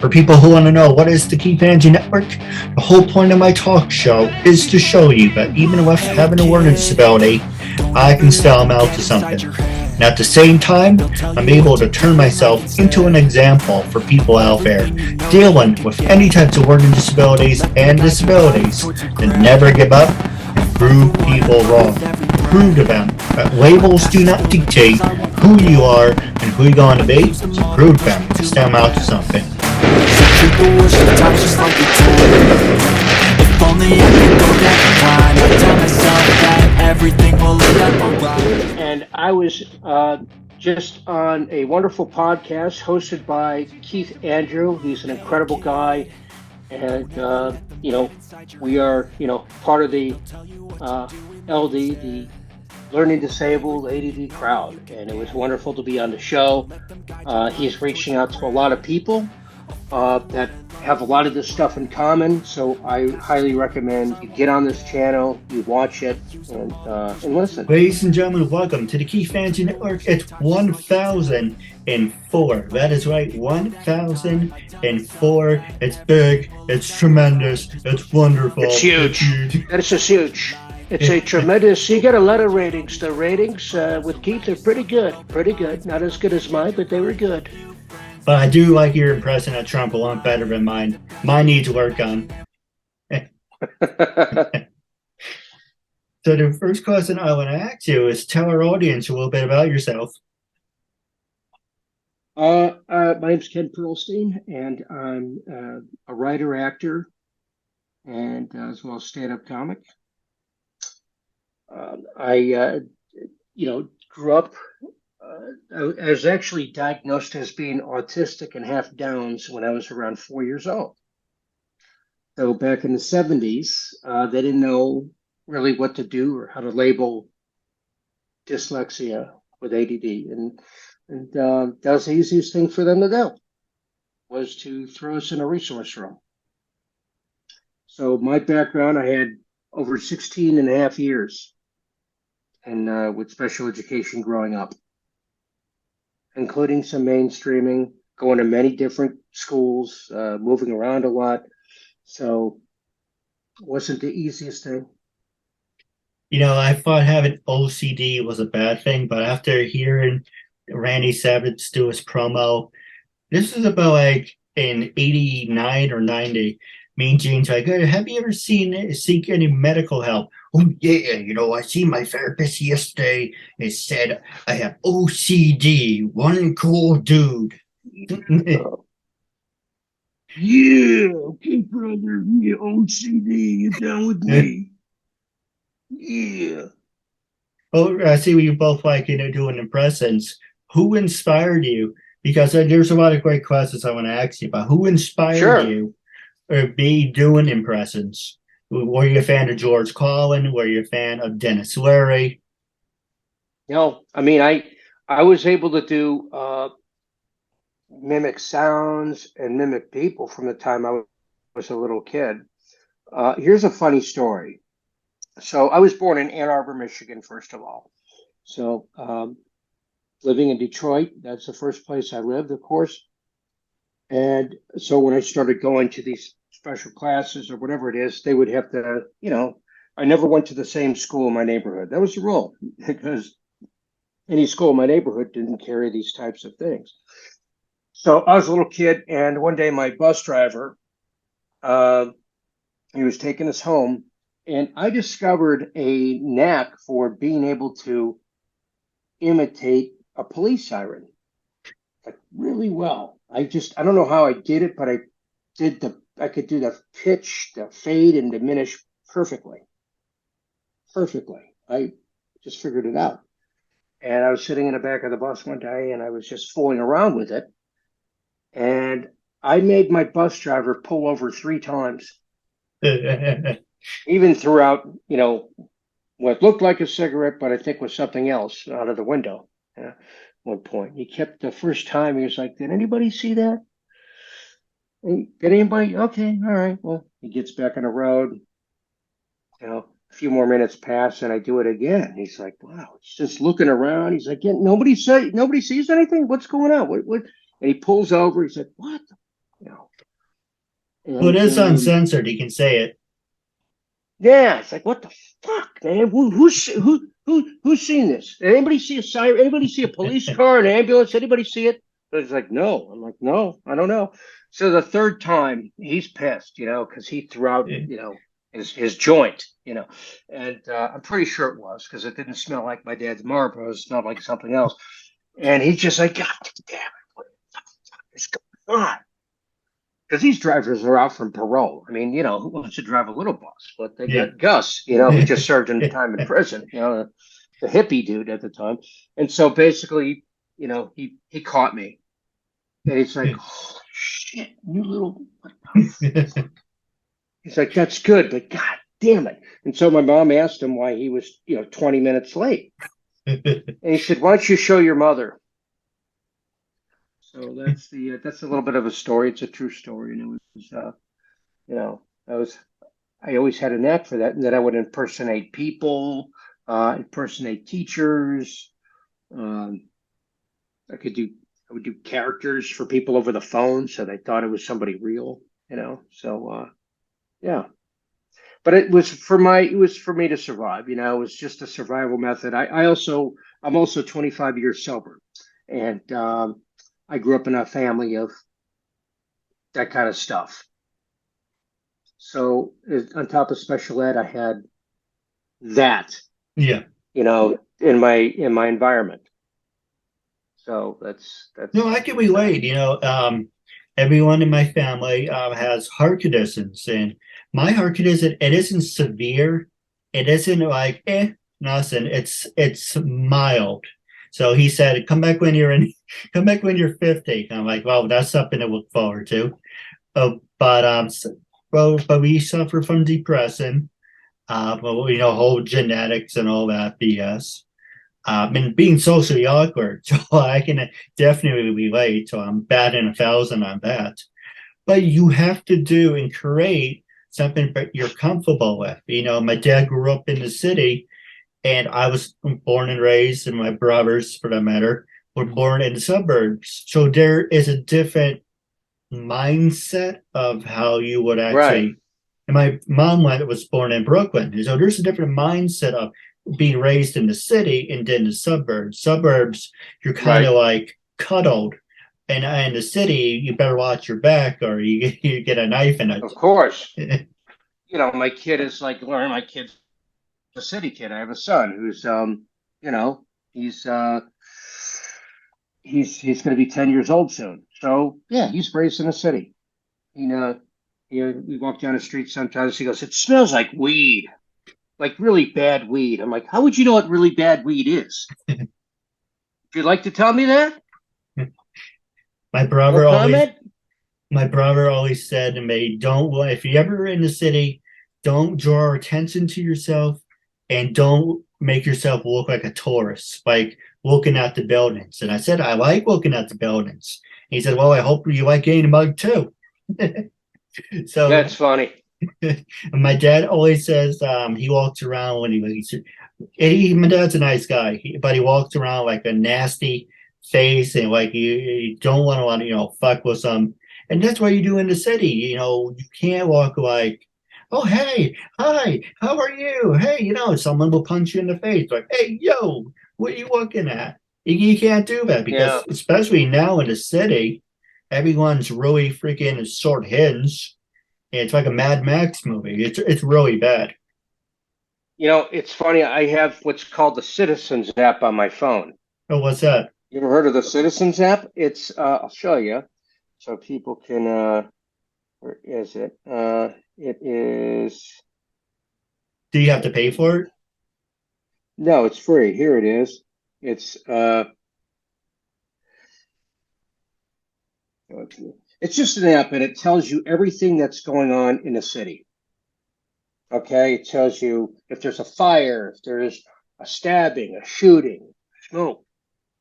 For people who want to know what is the Keith Andrew Network, the whole point of my talk show is to show you that even with having a learning disability, I can still amount to something. And at the same time, I'm able to turn myself into an example for people out there dealing with any types of learning disabilities and disabilities that never give up and prove people wrong. Prove to them that labels do not dictate who you are and who you're going to be, so prove to them to still amount to something. If only I could go back in time, I'd tell myself that everything will end up alright. And I was just on a wonderful podcast hosted by Keith Andrew. He's an incredible guy, and we are part of the LD, the Learning Disabled ADD crowd, and it was wonderful to be on the show. He's reaching out to a lot of people that have a lot of this stuff in common, so I highly recommend you get on this channel, you watch it, and listen. Ladies and gentlemen, welcome to the Keith Andrew Network. It's 1004. That is right, 1004. It's big, it's tremendous, it's wonderful. It's huge. It's just huge. It's a tremendous. You get a lot of ratings. The ratings with Keith are pretty good. Pretty good. Not as good as mine, but they were good. But I do like your impression of Trump a lot better than mine. Mine needs work on. So the first question I want to ask you is tell our audience a little bit about yourself. My name's Ken Perlstein, and I'm a writer, actor, and as well as stand-up comic. I grew up. I was actually diagnosed as being autistic and half Downs when I was around 4 years old. So back in the 70s, they didn't know really what to do or how to label dyslexia with ADD. And that was the easiest thing for them to do, was to throw us in a resource room. So my background, I had over 16 and a half years and with special education growing up, including some mainstreaming, going to many different schools, moving around a lot. So it wasn't the easiest thing. I thought having OCD was a bad thing, but after hearing Randy Savage do his promo, this is about like in 89 or 90. Me and Jane's like, hey, have you ever seek any medical help? Oh, yeah, I seen my therapist yesterday. It said I have OCD, one cool dude. Yeah, okay, brother, yeah, OCD, you down with me? Yeah. Oh, I see you both like, doing impressions. Who inspired you? Because there's a lot of great questions I want to ask you about. Who inspired you or be doing impressions? Were you a fan of George Carlin? Were you a fan of Dennis Leary? I was able to do mimic sounds and mimic people from the time I was a little kid. Here's a funny story. So I was born in Ann Arbor, Michigan, first of all. So living in Detroit, that's the first place I lived, of course. And so when I started going to these special classes or whatever it is, they would have to, I never went to the same school in my neighborhood. That was the rule, because any school in my neighborhood didn't carry these types of things. So I was a little kid, and one day my bus driver, he was taking us home, and I discovered a knack for being able to imitate a police siren, like really well. I don't know how I did it, but I could do the pitch, the fade, and diminish perfectly. I just figured it out. And I was sitting in the back of the bus one day, and I was just fooling around with it. And I made my bus driver pull over 3 times. Even throughout, what looked like a cigarette, but I think was something else out of the window. At one point, he kept the first time. He was like, "Did anybody see that? Did anybody? Okay, all right." Well, he gets back on the road. A few more minutes pass, and I do it again. He's like, "Wow!" He's just looking around. He's like, nobody sees anything. What's going on? What? And he pulls over. He's like, "What?" Well, it And is uncensored. You can say it. yeah, it's like, what the fuck, man? Who's seen this? Did anybody see a siren? Anybody see a police car, an ambulance? Anybody see it? But it's like, no. I'm like, no, I don't know. So the third time, he's pissed, because he threw out, his joint, and I'm pretty sure it was because it didn't smell like my dad's Marlboro. It smelled like something else. And he's just like, God damn it, what the fuck is going on? Because these drivers are out from parole. I mean, who wants to drive a little bus? But they Yeah. got Gus, who just served time in prison, the hippie dude at the time. And so basically, he caught me. And he's like, holy shit, you little, what the fuck? He's like, that's good, but God damn it. And so my mom asked him why he was, 20 minutes late. And he said, why don't you show your mother? So that's a little bit of a story. It's a true story, and it was, I always had a knack for that, and that I would impersonate people, impersonate teachers. I would do characters for people over the phone, so they thought it was somebody real, So yeah, but it was for me to survive. It was just a survival method. I'm also 25 years sober, and I grew up in a family of that kind of stuff. So on top of special ed, I had that, Yeah. in my environment. So that's No, I can relate. Everyone in my family has heart conditions, and my heart condition, it isn't severe. It isn't like nothing. It's mild. So he said, come back when you're 50. And I'm like, well, that's something to look forward to. But we suffer from depression, whole genetics and all that BS. And being socially awkward, so I can definitely relate. So I'm batting 1,000 on that. But you have to do and create something that you're comfortable with. My dad grew up in the city, and I was born and raised, and my brothers, for that matter, were born in the suburbs. So there is a different mindset of how you would actually. right. And my mom was born in Brooklyn, so there's a different mindset of being raised in the city and then the suburbs. Suburbs, you're kind of like cuddled, and in the city, you better watch your back, or you get a knife in it. Of course, my kid is like learning. My kid's a city kid. I have a son who's he's going to be 10 years old soon. So yeah, he's raised in a city. We walk down the street sometimes. He goes, "It smells like weed, like really bad weed." I'm like, "How would you know what really bad weed is?" Would you like to tell me that? My brother always said to me, if you ever in the city, don't draw attention to yourself, and don't make yourself look like a tourist, like looking at the buildings. And I said, I like looking at the buildings. And he said, well, I hope you like getting a mug too. So that's funny. My dad always says he walks around my dad's a nice guy, but he walks around like a nasty face, and like you don't want to fuck with some. And that's what you do in the city. You can't walk like, oh, hey, hi, how are you? Hey, someone will punch you in the face like, hey, yo, what are you looking at? You can't do that because especially now in the city, everyone's really freaking short hinged. It's like a Mad Max movie. It's really bad. It's funny. I have what's called the Citizens app on my phone. Oh, what's that? You ever heard of the Citizens app? It's I'll show you so people can where is it? It is. Do you have to pay for it? No, it's free. Here it is. It's just an app, and it tells you everything that's going on in the city. Okay, it tells you if there's a fire, if there's a stabbing, a shooting, smoke,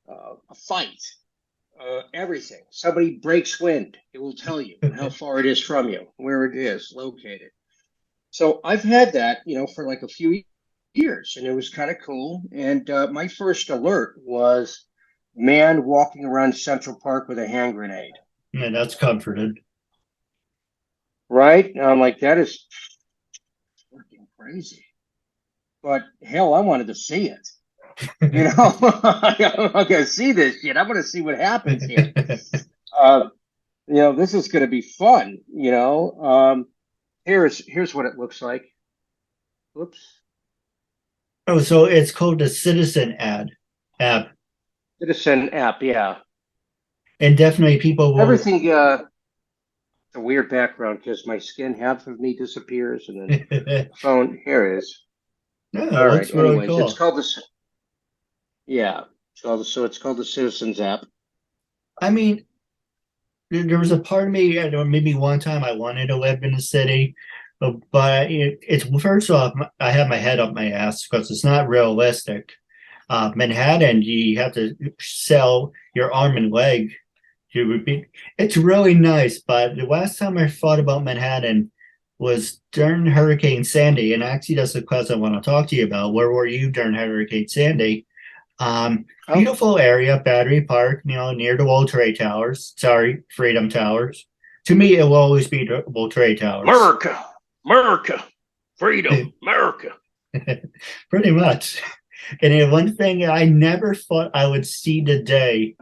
a fight, everything. Somebody breaks wind, it will tell you how far it is from you, where it is located. So I've had that, for like a few years, and it was kind of cool. And my first alert was man walking around Central Park with a hand grenade. Man, that's comforted. right? And I'm like, that is freaking crazy. But hell, I wanted to see it. You know, I'm not gonna see this shit. I'm gonna see what happens here. This is gonna be fun. Here's what it looks like. Whoops. Oh, so it's called the Citizen app, Citizen app, yeah. and definitely people will. Everything. It's a weird background because my skin, half of me disappears, and then the phone. Here it is. No, All it right. looks really Anyways, it's cool. called this. Yeah. It's called the Citizens app. I mean, there was a part of me, I know maybe one time I wanted to live in a city, but it's first off, I have my head up my ass because it's not realistic. Manhattan, you have to sell your arm and leg to repeat. It's really nice, but the last time I thought about Manhattan was during Hurricane Sandy, and actually that's the question I want to talk to you about. Where were you during Hurricane Sandy? Um, Oh, Beautiful area, Battery Park, near the World Trade Towers. Sorry, Freedom Towers. To me, it will always be the World Trade Towers. America, freedom, America. Pretty much. And then one thing I never thought I would see today,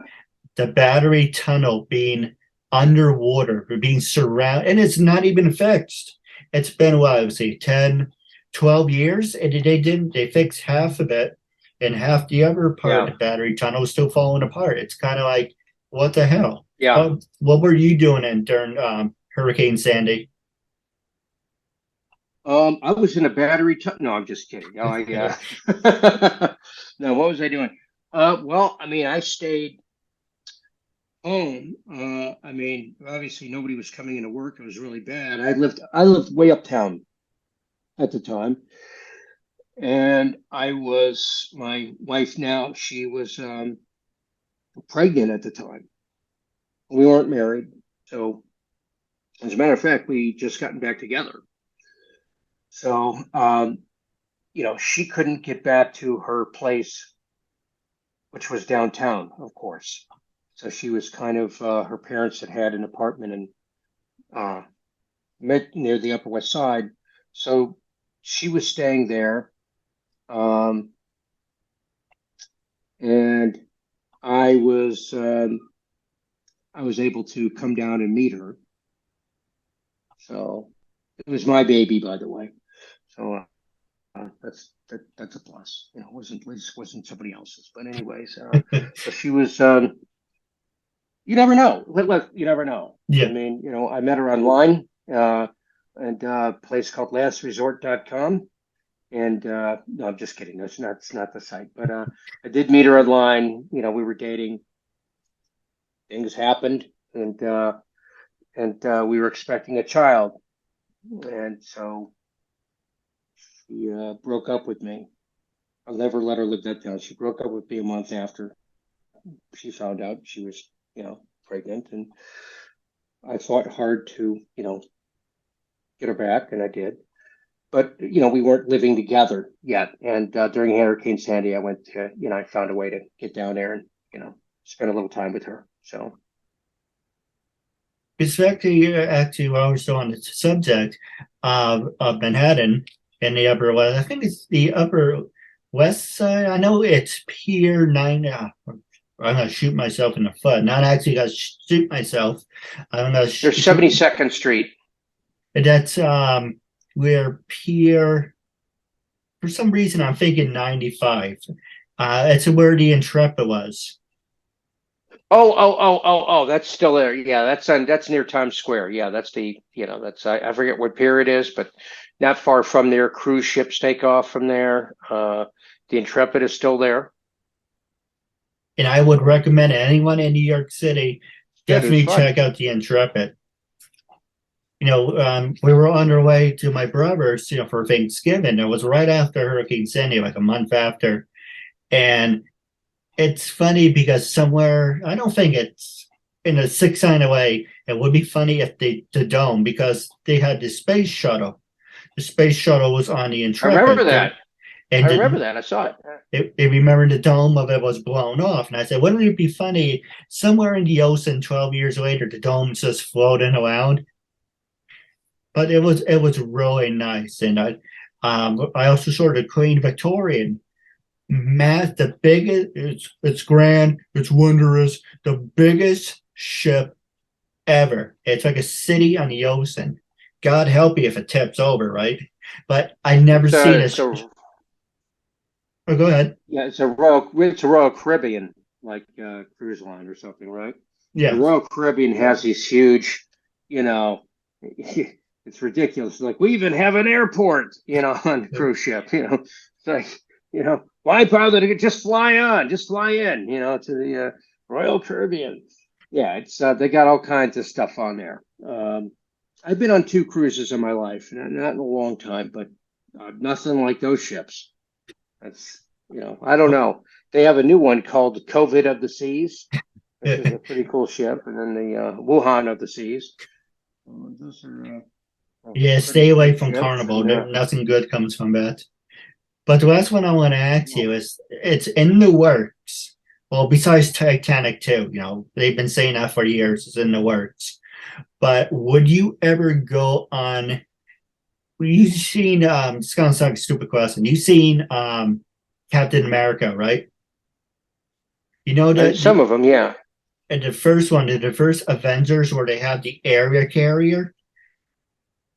the Battery Tunnel being underwater, being surrounded, and it's not even fixed. It's been, what, I would say 10, 12 years, and they fixed half of it, and half the other part of the Battery Tunnel is still falling apart. It's kind of like, what the hell? Yeah. What were you doing during Hurricane Sandy? I was in a battery. No, I'm just kidding. No, no, what was I doing? Well, I mean, I stayed home. Obviously nobody was coming into work. It was really bad. I lived way uptown at the time, and my wife now. She was pregnant at the time. We weren't married, so as a matter of fact, we just gotten back together. So, she couldn't get back to her place, which was downtown, of course. So she was kind of, her parents had an apartment near the Upper West Side. So she was staying there. And I was able to come down and meet her. So it was my baby, by the way. So that's a plus. It wasn't somebody else's. But anyways, so she was. You never know. You never know. Yeah. I mean, I met her online, and a place called lastresort.com. And no, I'm just kidding. It's not the site. But I did meet her online. We were dating. Things happened, and we were expecting a child, and so she broke up with me. I'll never let her live that down. She broke up with me a month after she found out she was, pregnant, and I fought hard to, get her back, and I did. But we weren't living together yet. And during Hurricane Sandy, I went to, I found a way to get down there and, spend a little time with her. So. It's actually, while we're still on the subject of Manhattan and the Upper West, I think it's the Upper West Side. I know it's Pier 9. I'm going to shoot myself in the foot. Not actually going to shoot myself. I'm going to. There's 72nd Street. That's where Pier. For some reason, I'm thinking 95. It's where the Intrepid was. Oh, that's still there. Yeah, that's near Times Square. Yeah, that's I forget what pier it is, but not far from there. Cruise ships take off from there. The Intrepid is still there. And I would recommend anyone in New York City definitely check out the Intrepid. We were on our way to my brother's, for Thanksgiving. It was right after Hurricane Sandy, like a month after. And it's funny because somewhere, I don't think it's in a 6 sign away. It would be funny if the dome, because they had the space shuttle. The space shuttle was on the Intrepid. I remember that. And I remember that. I saw it. Remember the dome of it was blown off. And I said, wouldn't it be funny somewhere in the ocean 12 years later, the dome's just floating around? but it was really nice, and I also saw the Queen Victorian. The biggest, it's grand, it's wondrous, the biggest ship ever. It's like a city on the ocean. God help you if it tips over, right? But I never seen a. Oh, go ahead. Yeah, it's a Royal Caribbean like cruise line or something, right? The Yeah. Royal Caribbean has these huge, you know, it's ridiculous. Like we even have an airport, on the cruise ship. It's like, why bother to just fly on, just fly in, to the Royal Caribbean. Yeah, it's they got all kinds of stuff on there. I've been on two cruises in my life, not in a long time, but nothing like those ships. That's, I don't know. They have a new one called COVID of the Seas, which is a pretty cool ship, and then the Wuhan of the Seas. Those are Yeah, pretty stay away great from ships, Carnival. and Nothing good comes from that. But the last one I want to ask you is, it's in the works. Well, besides Titanic 2, they've been saying that for years. It's in the works. But would you ever go on? You've seen, it's gonna sound like a stupid question. You've seen Captain America, right? You know that some of them, yeah. the first one, the first Avengers, where they have the area carrier.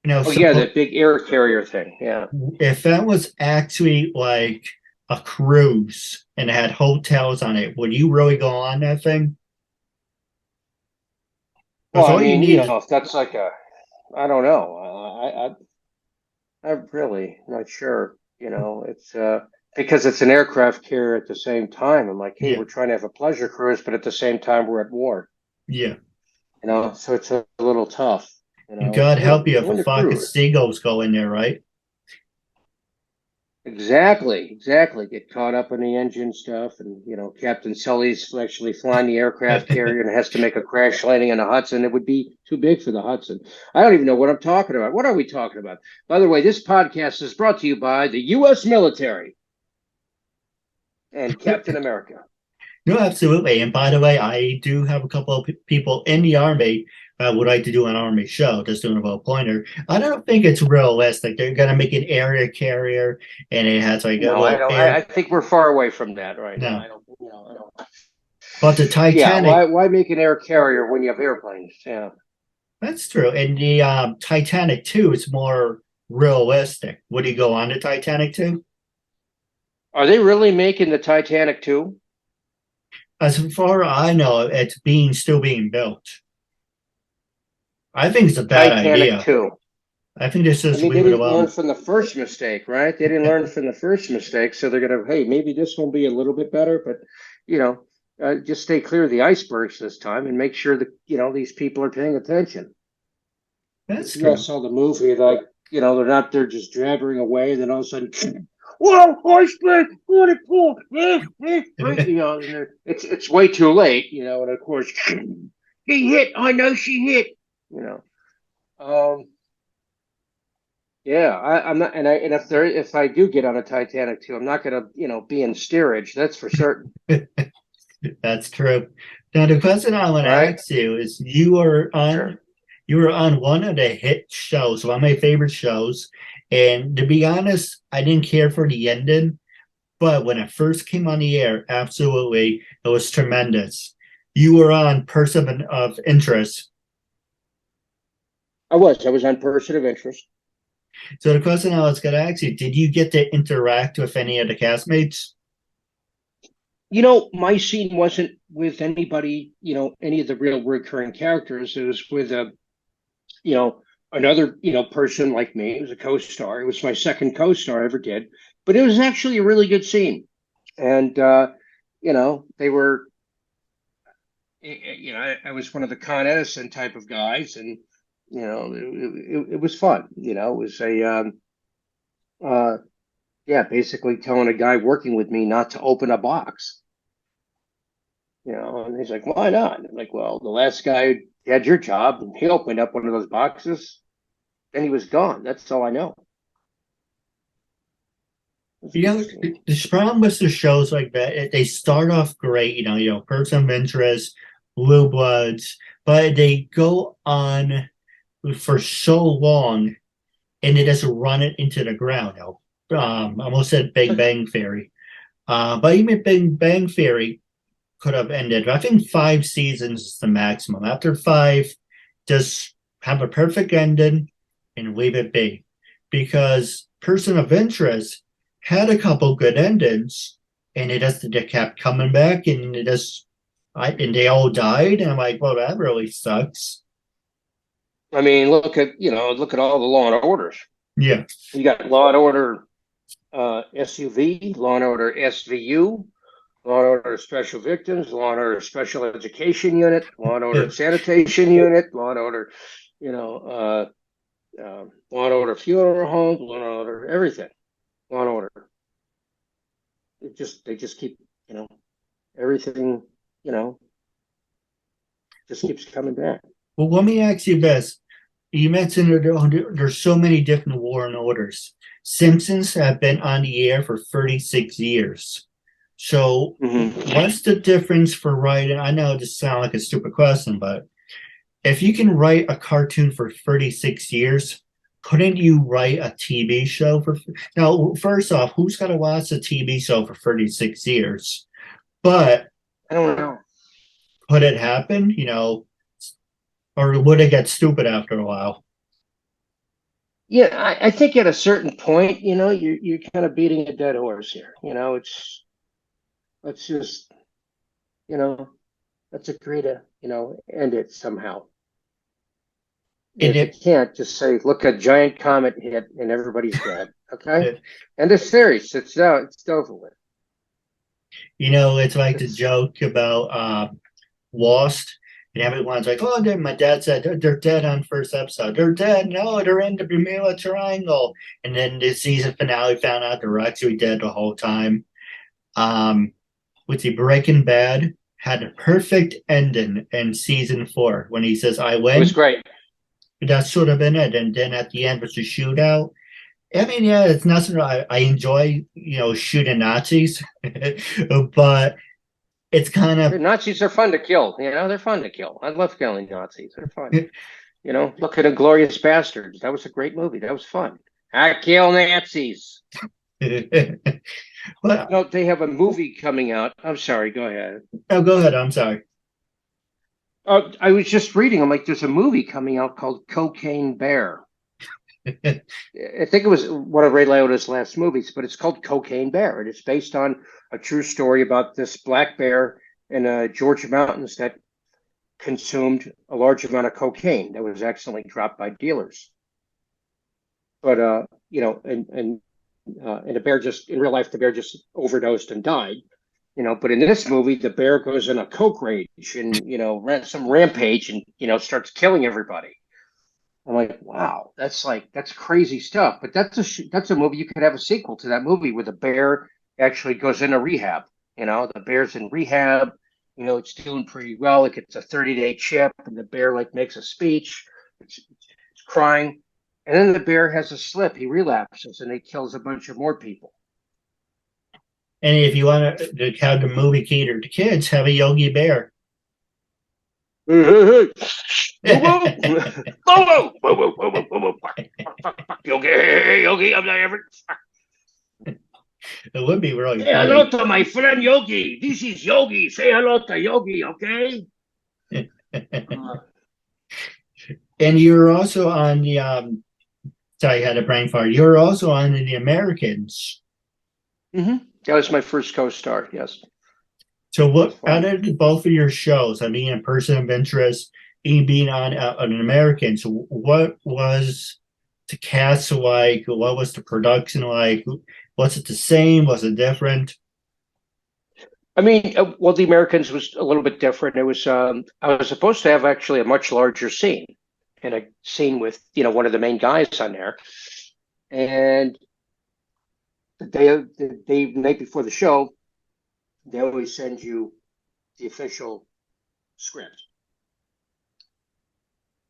Oh yeah, that big air carrier thing. Yeah. If that was actually like a cruise and it had hotels on it, would you really go on that thing? Well, Because I all you mean, need is if that's like I don't know. I'm really not sure. It's because it's an aircraft carrier at the same time. I'm like, hey, yeah, we're trying to have a pleasure cruise, but at the same time, we're at war. yeah. So it's a little tough. And God help you if a Join the flock of crew. seagulls go in there, right? Exactly. Get caught up in the engine stuff, and Captain Sully's actually flying the aircraft carrier and has to make a crash landing in the Hudson. It would be too big for the Hudson. I don't even know what I'm talking about. What are we talking about? By the way, this podcast is brought to you by the U.S. military and Captain America. No, absolutely. And by the way, I do have a couple of people in the Army that would like to do an Army show, just doing a little pointer. I don't think it's realistic. They're going to make an area carrier and it has like a No, I little don't. I air. think we're far away from that right now. No. I don't. I don't. But the Yeah. Titanic, Why make an air carrier when you have airplanes? Yeah. that's true. And the Titanic 2 is more realistic. Would he go on the Titanic 2? Are they really making the Titanic too? As far as I know, it's still being built. I think it's a bad Titanic idea. 2. I think this I is mean, they leave it didn't learn alone. from the first mistake, right? They didn't learn from the first mistake, so they're gonna, hey, maybe this will be a little bit better, but just stay clear of the icebergs this time and make sure that these people are paying attention. That's If you all true. saw the movie, like they're not there just jabbering away, and then all of a sudden, whoa, iceberg, what it pull, and it's way too late, and of course, he hit. I know she hit, you know. Um, Yeah, I'm not, and if I do get on a Titanic too, I'm not gonna, be in steerage. That's for certain, That's true. Now the question I want to right? ask you is Sure. you were on one of the hit shows, one of my favorite shows, and to be honest, I didn't care for the ending, but when it first came on the air, absolutely, it was tremendous. You were on Person of Interest. I was on Person of Interest. So the question I was going to ask you, did you get to interact with any of the castmates? My scene wasn't with anybody, any of the real recurring characters. It was with you know, another, person like me. It was a co-star. It was my second co-star I ever did, but it was actually a really good scene. And they were, I was one of the Con Edison type of guys, and it was fun. It was yeah, basically telling a guy working with me not to open a box. And he's like, why not? I'm like, well, the last guy had your job, and he opened up one of those boxes, and he was gone. That's all I know. The problem with the shows like that, they start off great, Person of Interest, Blue Bloods, but they go on for so long, and it has run it into the ground. I almost said Big Bang Theory, but even Big Bang Theory could have ended. I think 5 seasons is the maximum. After five, just have a perfect ending and leave it be. Because Person of Interest had a couple good endings, and it kept coming back, and and they all died, and I'm like, well, that really sucks. I mean, look at all the Law and Orders. Yeah. You got Law and Order SUV, Law and Order SVU, Law and Order Special Victims, Law and Order Special Education Unit, Law and Order Sanitation Unit, Law and Order, Law and Order Funeral Homes, Law and Order everything, Law and Order. They just keep, everything, just keeps coming back. Well, let me ask you this. You mentioned there's so many different Law and Orders. Simpsons have been on the air for 36 years. So what's the difference for writing? I know this sounds like a stupid question, but if you can write a cartoon for 36 years, couldn't you write a TV show for? Now, first off, who's going to watch a TV show for 36 years? But I don't know. could it happen? Or would it get stupid after a while? Yeah, I think at a certain point, you're kind of beating a dead horse here. Let's just, let's agree to, end it somehow. And if you can't, just say, look, a giant comet hit and everybody's dead. Okay? And the series, it's over with. It's like the joke about Lost. And everyone's like, oh, my dad said they're dead on first episode. They're dead. No, they're in the Bermuda Triangle. And then the season finale found out they're actually dead the whole time. With the Breaking Bad had a perfect ending in season 4 when he says, I win. It was great. That should have been it. And then at the end was the shootout. I mean, yeah, it's nothing. I enjoy, shooting Nazis, but it's kind of Nazis are fun to kill. They're fun to kill. I love killing Nazis. They're fun. Look at Inglourious Bastards. That was a great movie. That was fun. I kill Nazis. Well, no, they have a movie coming out. I'm sorry. Go ahead. Oh, go ahead. I'm sorry. I was just reading. I'm like, there's a movie coming out called Cocaine Bear. I think it was one of Ray Liotta's last movies, but it's called Cocaine Bear. And it's based on a true story about this black bear in Georgia mountains that consumed a large amount of cocaine that was accidentally dropped by dealers. But, and the bear in real life, the bear just overdosed and died. But in this movie, the bear goes in a coke rage and, some rampage and, starts killing everybody. I'm like, wow, that's crazy stuff. But that's a movie you could have a sequel to that movie where the bear actually goes into rehab. The bear's in rehab. It's doing pretty well. It gets a 30-day chip, and the bear makes a speech. It's crying, and then the bear has a slip. He relapses, and he kills a bunch of more people. And if you want to have the movie cater to kids, have a Yogi Bear. Hey. Yogi, I'm not ever. It would be really Say hello to my friend Yogi. This is Yogi. Say hello to Yogi, okay? And you're also on the sorry, I had a brain fart. You're also on the Americans. Mm-hmm. That was my first co-star, yes. So what out of both of your shows, a Person of Interest and being on an American, so what was the cast like? What was the production like? Was it the same? Was it different? Well, The Americans was a little bit different. It was I was supposed to have actually a much larger scene, and a scene with one of the main guys on there. And the night before the show, they always send you the official script.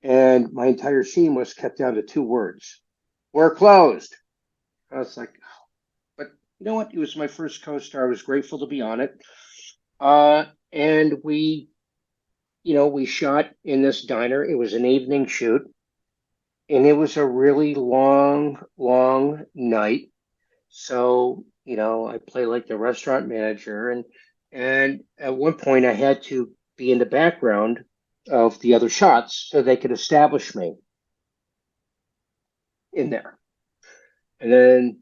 And my entire scene was cut down to 2 words. We're closed. I was like, oh. But you know what? It was my first co-star. I was grateful to be on it. And we shot in this diner. It was an evening shoot. and it was a really long night. So, I play like the restaurant manager, and at one point I had to be in the background of the other shots so they could establish me in there. And then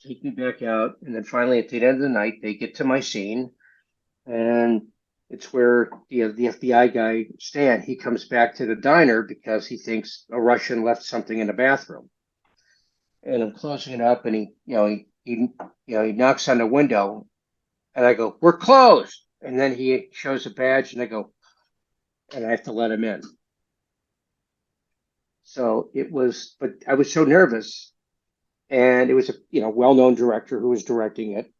take me back out, and then finally at the end of the night they get to my scene, and it's where the FBI guy Stan, he comes back to the diner because he thinks a Russian left something in the bathroom. And I'm closing it up, and he knocks on the window, and I go, "We're closed." And then he shows a badge, and I go, and I have to let him in. So it was, but I was so nervous, and it was a well-known director who was directing it,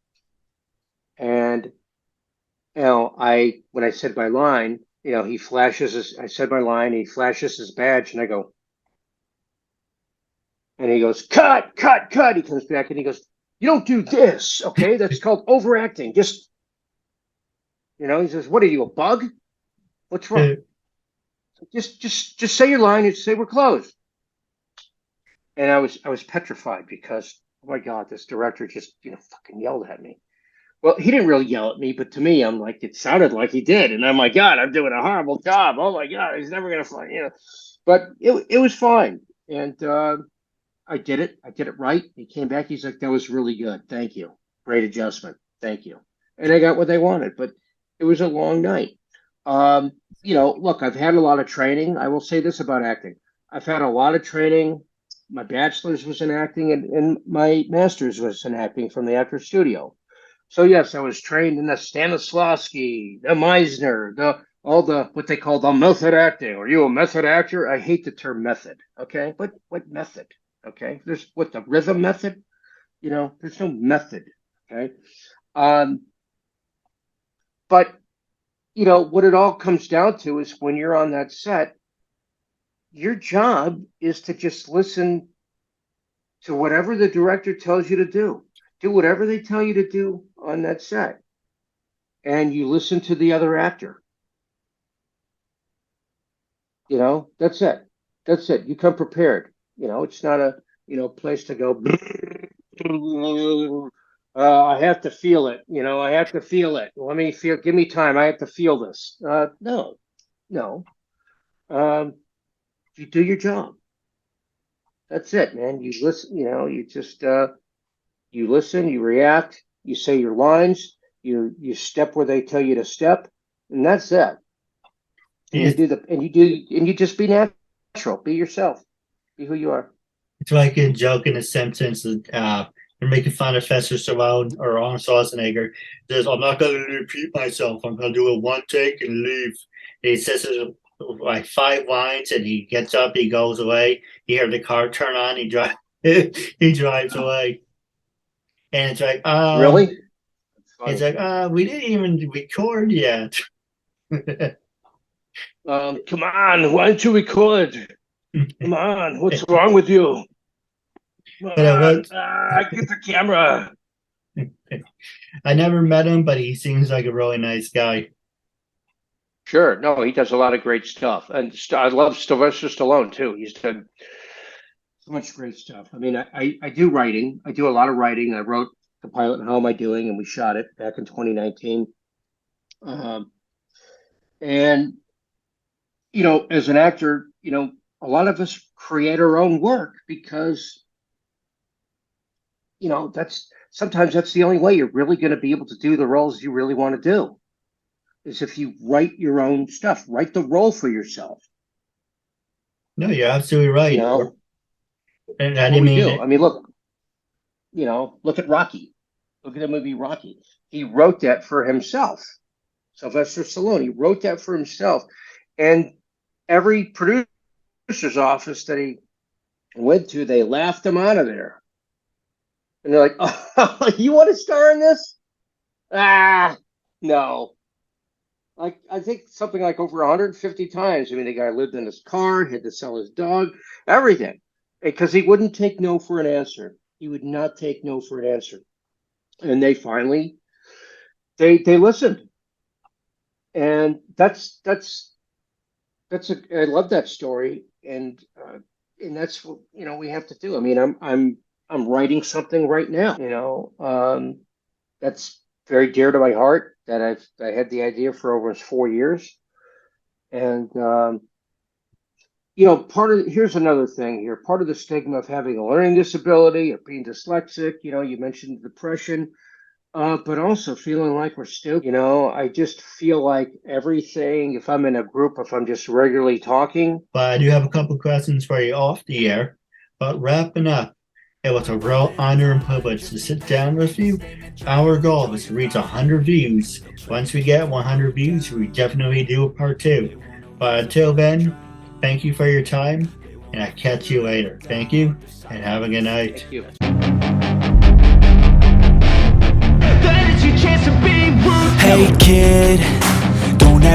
and when I said my line, he flashes I said my line, he flashes his badge, and I go, and he goes, "Cut, cut, cut." He comes back and he goes, "You don't do this, okay? That's called overacting. Just, he says, "What are you, a bug? What's wrong? Just say your line and say we're closed." And I was petrified because, oh my God, this director just, fucking yelled at me. Well, he didn't really yell at me, but to me, I'm like, it sounded like he did. And I'm like, God, I'm doing a horrible job. Oh my God, he's never going to find, But it was fine. And I did it. I did it right. He came back. He's like, "That was really good. Thank you. Great adjustment. Thank you." And I got what they wanted, but it was a long night. Look, I've had a lot of training. I will say this about acting. I've had a lot of training. My bachelor's was in acting, and my master's was in acting from the Actors Studio. So yes, I was trained in the Stanislavski, the Meisner, all the what they call the method acting. Are you a method actor? I hate the term method. Okay, but what method? Okay, there's what, the rhythm method. There's no method. Okay, but what it all comes down to is when you're on that set, your job is to just listen to whatever the director tells you to do. Do whatever they tell you to do on that set, and you listen to the other actor. That's it. That's it. You come prepared. It's not a place to go. I have to feel it. I have to feel it. Let me feel. Give me time. I have to feel this. No. You do your job. That's it, man. You listen. You just you listen. You react. You say your lines. You step where they tell you to step, and that's it. And you just be natural. Be yourself. Be who you are. It's like a joke in a sentence that they're making fun of Fester Stallone or Arnold Schwarzenegger. Says, "I'm not going to repeat myself. I'm going to do it one take and leave." And he says it like 5 lines, and he gets up, he goes away. You hear the car turn on, he drives away. And it's like, Really? it's like, we didn't even record yet. Come on, why don't you record? Come on, what's wrong with you? Come on, get the camera. I never met him, but he seems like a really nice guy. Sure, no, he does a lot of great stuff, and I love Sylvester Stallone too. He's done so much great stuff. I mean, I do writing. I do a lot of writing. I wrote the pilot, How Am I Doing, and we shot it back in 2019. And as an actor, a lot of us create our own work because sometimes that's the only way you're really going to be able to do the roles you really want to do, is if you write your own stuff, write the role for yourself. No, you're absolutely right. And I didn't mean I mean, look at Rocky. Look at the movie Rocky. He wrote that for himself. Sylvester Stallone, he wrote that for himself. And every producer's office that he went to, they laughed him out of there. And they're like, "Oh, you want to star in this?" No. Like, I think something like over 150 times. I mean, the guy lived in his car, had to sell his dog, everything. Because he wouldn't take no for an answer. He would not take no for an answer. And they finally, they listened. And I love that story. And and that's what, we have to do. I mean, I'm writing something right now, that's very dear to my heart, that I had the idea for over 4 years. And, here's another thing here. Part of the stigma of having a learning disability or being dyslexic, you mentioned depression, but also feeling like we're stupid. I just feel like everything, if I'm in a group, if I'm just regularly talking. But I do have a couple questions for you off the air. But wrapping up, it was a real honor and privilege to sit down with you. Our goal is to reach 100 views. Once we get 100 views, we definitely do a part 2. But until then, thank you for your time, and I'll catch you later. Thank you, and have a good night. Thank you. Hey kid,